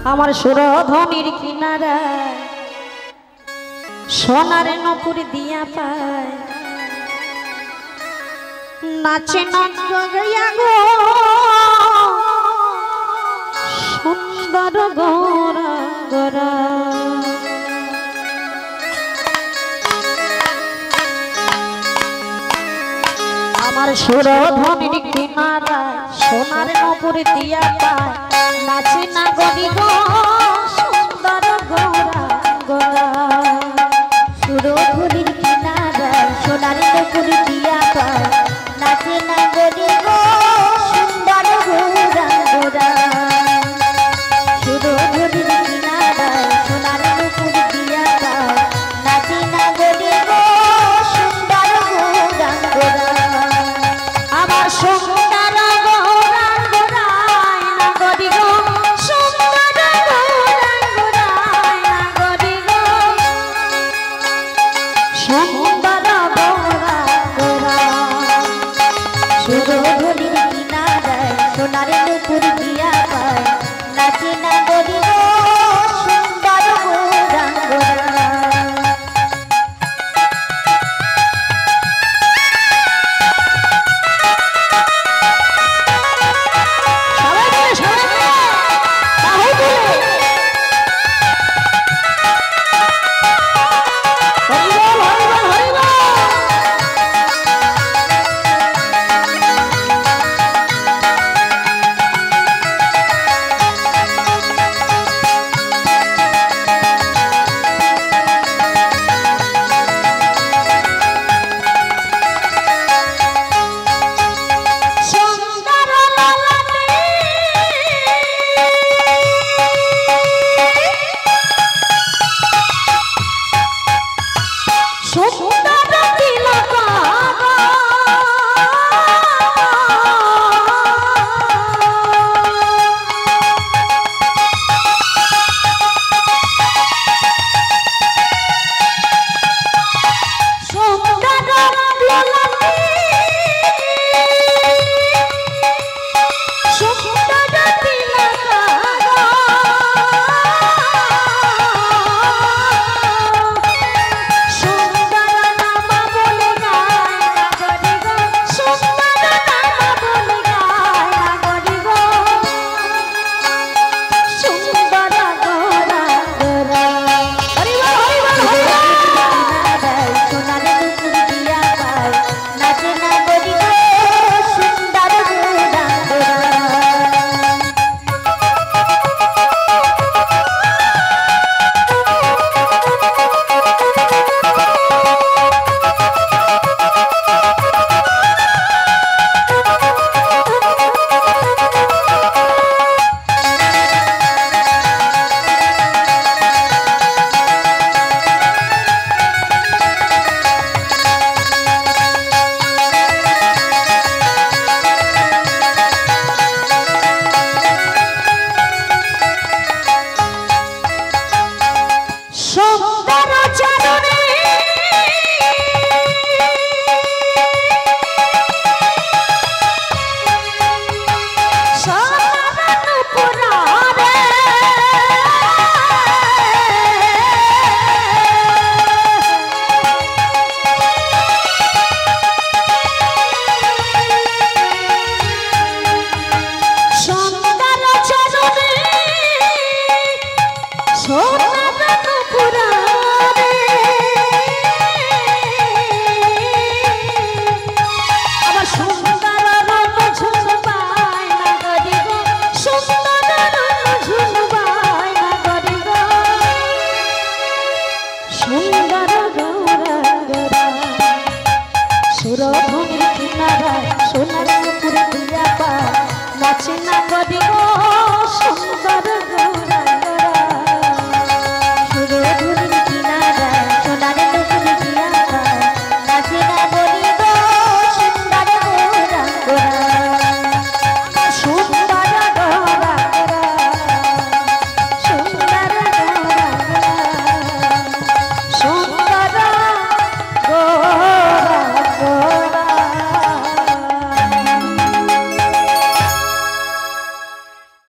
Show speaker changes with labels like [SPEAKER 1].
[SPEAKER 1] আমার সুরধনির কিনারা সোনার নপুর দিয়া পায় নাচে নাচয়া গো সুন্দর গোরা গোরা আমার সুরধনির কিনারা সোনার নপুর দিয়া পায় নাচে না গরি গো সুন্দর গোরা গোরা
[SPEAKER 2] সুরধনির কিনারা সোনার নপুর দিয়া পায় নাচে না গরি গো সুন্দর গোরা গোরা সুরধনির কিনারা সোনার নপুর দিয়া পায় নাচে না গরি গো সুন্দর গোরা গোরা
[SPEAKER 1] আমার সুন্দর গোরা গোরায় না গরি গো সুন্দর গোরা গোরায় না গরি গো সুন্দর গোরা গোরা
[SPEAKER 2] সুরধনির কিনারায় সোনার নপুর দিয়া পায় নাচে না গরি গো সুন্দর গোরা গোরা
[SPEAKER 1] সুরধনির কিনারায় সোনার নপুর দিয়া পায় নাচে না গরি গো সুন্দর